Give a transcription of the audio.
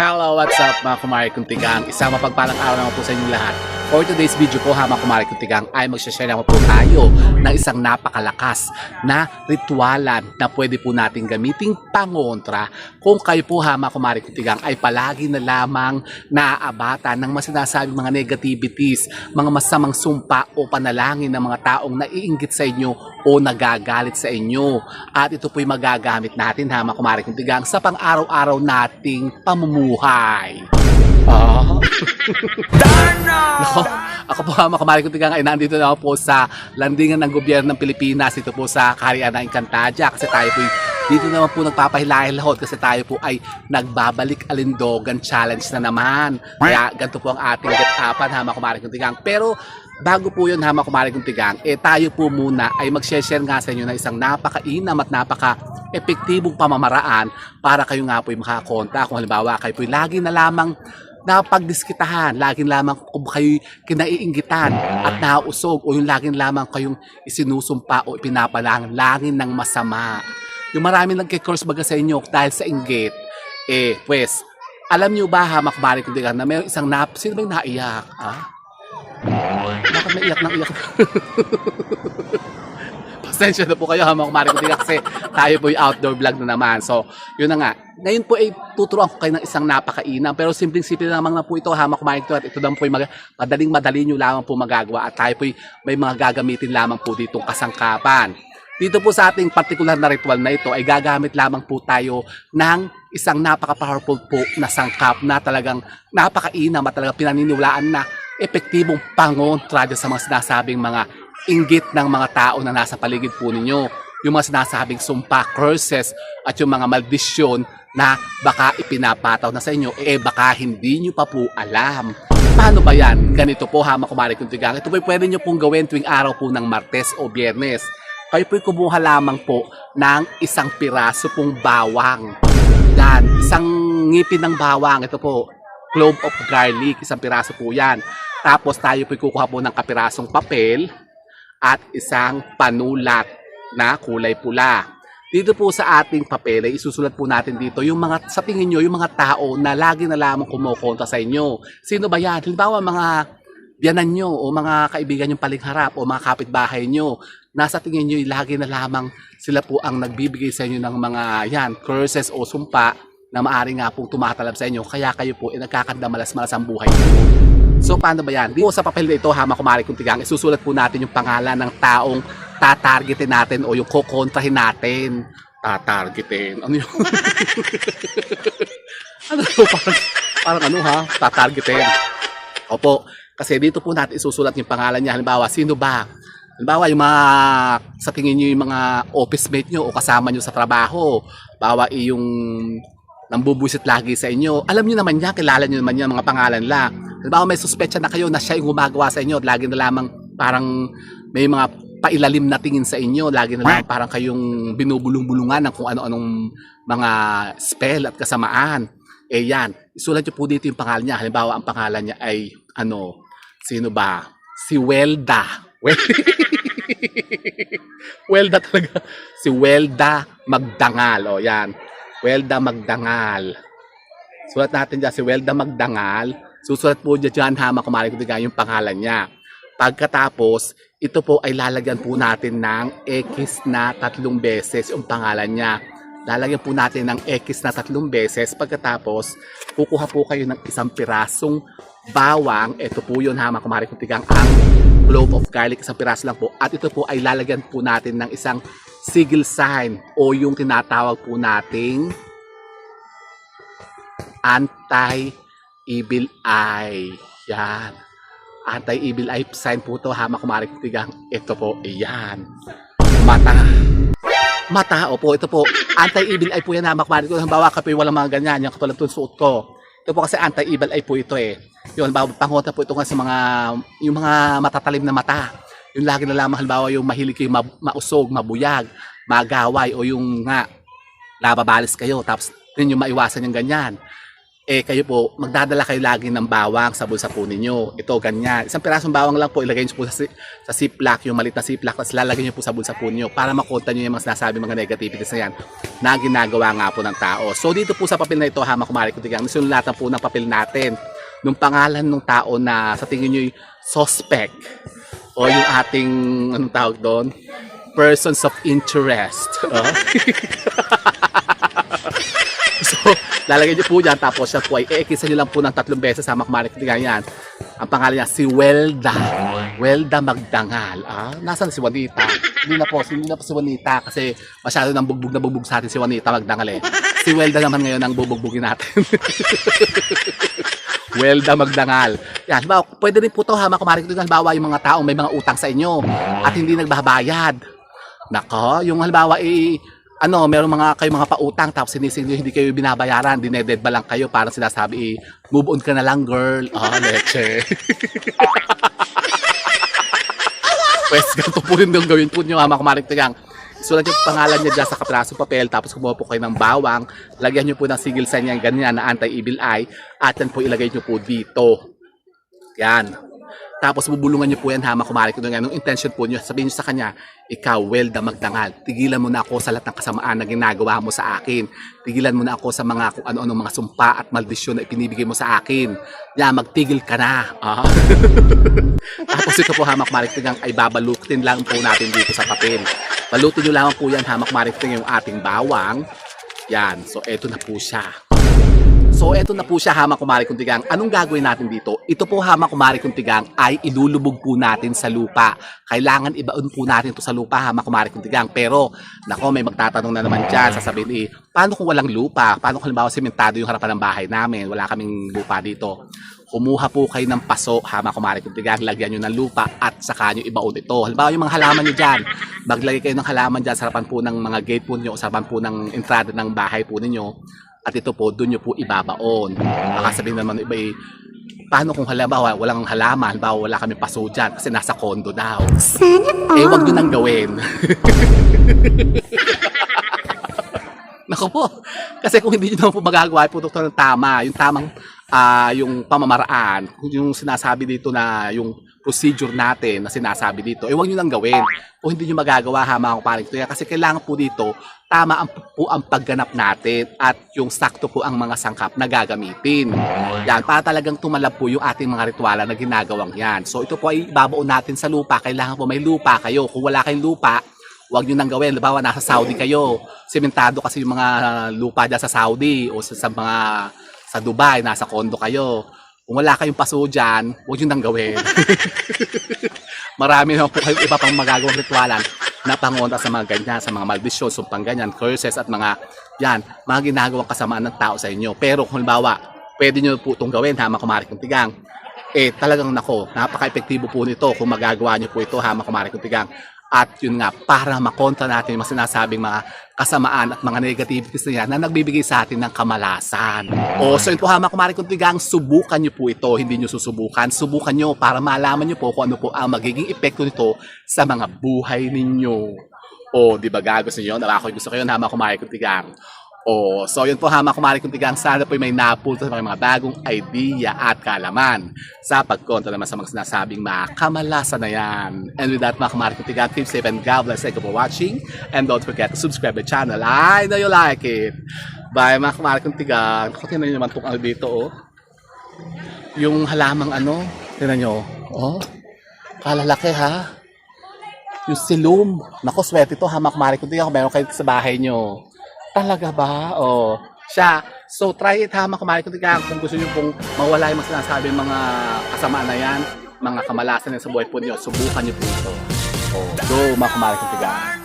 Hello, what's up mga kumari kuntigang? Isang mapagpalang araw naman po sa inyong lahat. For today's video po mga kumari kuntigang ay magsashare naman po tayo ng isang napakalakas na ritualan na pwede po natin gamiting pangontra kung kayo po mga kumari kuntigang ay palagi na lamang naaabatan ng masinasabing mga negativities, mga masamang sumpa o panalangin ng mga taong naiinggit sa inyo o nagagalit sa inyo. At ito po'y magagamit natin mga kumari kuntigang sa pang-araw-araw nating pamumuhay. Nako, ako po mga kumari kuntigang ay nandito na po sa landingan ng gobyerno ng Pilipinas. Ito po sa Kaharian ng Encantadia kasi tayo po dito naman po nagpapahilahil-lahod kasi tayo po ay nagbabalik alindogan challenge na naman. Kaya ganito po ang ating get-upan mga kumari kuntigang. Pero bago po yun mga kumari kuntigang, tayo po muna ay mag-share nga sa inyo ng isang napakainam at napaka-epektibong pamamaraan para kayo nga po ay makakonta. Kung halimbawa kayo po lagi na lamang napagdiskitahan, laging lamang kung kayo kinaiinggitan at nausog o yung laging lamang kayong isinusumpa o ipinapalangin ng masama. Yung marami nagkikurs baga sa inyo dahil sa inggit, pues, alam nyo ba ha, makbari ko din na may isang sino ba yung naiyak? Ha? Bakit may iyak ng iyak? Pasensya na po kayo ha, mga kumari ko din kasi tayo po yung outdoor vlog na naman. So, yun na nga. Ngayon po ay tuturuan ko kayo ng isang napakainam. Pero simpleng-simple lamang na po ito ha, mga kumari ko. At ito lang po yung madaling-madali nyo lamang po magagawa. At tayo po may mga gagamitin lamang po ditong kasangkapan. Dito po sa ating particular na ritual na ito ay gagamit lamang po tayo ng isang napaka-powerful po na sangkap na talagang napakainam at talagang pinaniniwalaan na epektibong pangontra sa mga sinasabing mga inggit ng mga tao na nasa paligid po ninyo. Yung mga sinasabing sumpa, curses at yung mga maldisyon na baka ipinapataw na sa inyo, baka hindi nyo pa po alam. Paano ba yan? Ganito po ha, mga kumari kuntigang. Ito po pwede nyo pong gawin tuwing araw po ng Martes o Biyernes. Kayo po'y kumuha lamang po ng isang piraso pong bawang. Yan, isang ngipin ng bawang. Ito po, clove of garlic, isang piraso po yan. Tapos tayo po'y kukuha po ng kapirasong papel at isang panulat na kulay pula. Dito po sa ating papel ay isusulat po natin dito yung mga, sa tingin nyo, yung mga tao na lagi na lamang kumukontra sa inyo. Sino ba yan? Halimbawa mga biyanan nyo o mga kaibigan nyong palingharap o mga kapitbahay nyo. Nasa tingin nyo, lagi na lamang sila po ang nagbibigay sa inyo ng mga curses o sumpa na maaari nga pong tumatalab sa inyo. Kaya kayo po nagkakandamalas-malas ang buhay nyo. So paano ba yan? Dito sa papel na ito, mga kumari kuntigang, isusulat po natin yung pangalan ng taong tatargetin natin o yung kukontrahin natin. Tatargetin? Ano yun? Ano yun? Parang ano ha? Tatargetin. Opo. Kasi dito po natin isusulat yung pangalan niya. Halimbawa, sino ba? Halimbawa, yung mga, sa tingin nyo yung mga office mate nyo o kasama nyo sa trabaho. Halimbawa, yung nambubusit lagi sa inyo. Alam nyo naman yan, kilala nyo naman yan, mga pangalan lang. Halimbawa, may suspetsa na kayo na siya yung gumagawa sa inyo. Lagi na lamang parang may mga pailalim na tingin sa inyo. Lagi na lamang parang kayong binubulong-bulungan ng kung ano-anong mga spell at kasamaan. Yan. Isulat nyo po dito yung pangalan niya. Halimbawa, ang pangalan niya ay, sino ba? Si Welda. Welda talaga. Si Welda Magdangal. O, yan. Welda Magdangal. Sulat natin dyan si Welda Magdangal. Susulat po dyan ha, kumari ko din yung pangalan niya. Pagkatapos, ito po ay lalagyan po natin ng X na 3 beses yung pangalan niya. Lalagyan po natin ng X na 3 beses. Pagkatapos, kukuha po kayo ng isang pirasong bawang. Ito po yun ha, kumari ko din ang clove of garlic, isang piraso lang po. At ito po ay lalagyan po natin ng isang sigil sign o yung tinatawag po nating anti-evil eye. Yan. Anti-evil eye sign po ito ha, kumari ko din. Ito po, yan. Mata, opo, ito po. Anti-evil eye po yan ha, kumari ko. Halimbawa ka po walang mga ganyan, yung katulad itong suot ko. Ito po kasi anti-evil eye po ito Yun, pangontra po ito nga sa yung mga matatalim na mata. Yung lagi na lamang halimbawa yung mahilig kayo mausog, mabuyag, magaway o yung nga nababalis kayo tapos din yung maiwasan yung ganyan. kayo po, magdadala kayo lagi ng bawang sa bulsa po ninyo. Ito, ganyan. Isang pirasong bawang lang po, ilagay nyo po sa ziplock, yung maliit na ziplock, tapos lalagay nyo po sa bulsa po ninyo para makonta nyo yung mga sinasabi, mga negativities na yan na ginagawa nga po ng tao. So, dito po sa papel na ito, hama kumari kutigang, nisulatan po ng papel natin nung pangalan ng tao na sa tingin nyo yung suspect o yung ating, anong tawag doon? Persons of interest. So, lalagay nyo po dyan, tapos siya po ay iikisa nyo lang po ng 3 beses sa makmarik. Yan. Ang pangalan niya, si Welda. Welda Magdangal. Nasaan si Juanita? Hindi na po si Juanita kasi masyado nang bugbog na bugbog sa atin si Juanita Magdangal eh. Si Welda naman ngayon ang bubugbugin natin. Welda Magdangal. Yan, halimbawa, pwede rin po ito hama kumarik. Halimbawa, yung mga taong may mga utang sa inyo at hindi nagbabayad. Nako, yung halimbawa merong kayong mga pautang tapos sinisingil hindi kayo binabayaran, dinededba lang kayo, parang sinasabi move on ka na lang girl. Leche. Pues ganito po rin yung gawin po nyo hama kumarik tigang. Isulat yung pangalan niya dyan sa kapirasong papel, tapos kumuha po kayo ng bawang, lagyan nyo po ng sigil sa niyan ganyan na anti-evil eye, at yan po ilagay nyo po dito. Yan. Tapos bubulungan nyo po yan hama kumari ko nung intention po nyo, sabihin nyo sa kanya, ikaw Welda Magdangal, tigilan mo na ako sa lahat ng kasamaan na ginagawa mo sa akin. Tigilan mo na ako sa mga kung ano-ano mga sumpa at maldisyon na ipinibigay mo sa akin. Yan, magtigil ka na. Tapos ito po hama kumari ko ay babalutin lang po natin dito sa papel. Balutin nyo lang po yan hama kumari ko yung ating bawang. Yan, so eto na po siya. So, eto na po siya hama kumari kong tigang. Anong gagawin natin dito? Ito po hama kumari kong tigang ay ilulubog po natin sa lupa. Kailangan ibaon po natin ito sa lupa hama kumari kong tigang. Pero, nako, may magtatanong na naman dyan. Sasabihin paano kung walang lupa? Paano kung halimbawa sementado yung harapan ng bahay namin? Wala kaming lupa dito. Kumuha po kayo ng paso hama kumari kong tigang. Lagyan nyo ng lupa at saka nyo ibaon ito. Halimbawa yung mga halaman nyo dyan. Maglagay kayo ng halaman dyan sa harapan po ng mga gate po nyo o sa harapan po ng entrada ng bahay po ninyo. At ito po, doon nyo po ibabaon. Baka sabihin naman iba paano kung halimbawa walang halaman, halimbawa wala kami paso dyan kasi nasa kondo daw. Wag nyo nang gawin. Nako po. Kasi kung hindi nyo naman po magagawa po ito ng tama, yung tamang yung pamamaraan, yung sinasabi dito na yung procedure natin na sinasabi dito, wag nyo nang gawin. Kung hindi nyo magagawa hama ang paring ito. Kasi kailangan po dito, tama po ang pagganap natin at yung sakto po ang mga sangkap na gagamitin. Yan, para talagang tumalab po yung ating mga rituala na ginagawang yan. So ito po ay babaon natin sa lupa. Kailangan po may lupa kayo. Kung wala kayong lupa, huwag nyo nang gawin. Halimbawa, nasa Saudi kayo. Sementado kasi yung mga lupa dyan sa Saudi o sa Dubai, nasa kondo kayo. Kung wala kayong paso dyan, huwag nyo nang gawin. Marami naman po kayong iba pang magagawang ritualan na pangontra sa mga ganyan, sa mga maldisyon, sumpang ganyan, curses at mga ginagawang kasamaan ng tao sa inyo. Pero kung halimbawa, pwede nyo po itong gawin, hama kumari kong tigang. Talagang napaka-epektibo po nito kung magagawa nyo po ito, hama kumari kong tigang. At yun nga, para makontra natin yung sinasabing mga kasamaan at mga negativities na yan na nagbibigay sa atin ng kamalasan. So yun po hama kumari kong tigang, subukan nyo po ito, hindi nyo susubukan. Subukan nyo para malaman nyo po kung ano po ang magiging epekto nito sa mga buhay ninyo. Di ba gusto nyo? Gusto kayo hama kumari kong tigang. So yun po hama kumari kong tigang, sana po may napulto sa mga bagong idea at kalaman sa pagkontra naman sa mga sinasabing mga kamalasan na yan. And with that mga kumari kong tigang, keep safe and God bless. Thank you for watching and don't forget to subscribe my channel. I know you like it. Bye mga kumari kong tigang. Tingnan nyo naman itong dito yung halamang tingnan nyo. Kalalaki ha. Yung silum. Naku, swerte ito hama kumari kong tigang kung meron kayo sa bahay nyo. Talaga ba? Siya. So, try it hama kumari kong tigang. Kung gusto nyo pong mawala yung sinasabi mga kasamaan na yan, mga kamalasan yan sa buhay po niyo, subukan nyo po ito. Go, mga kumari kong tigang.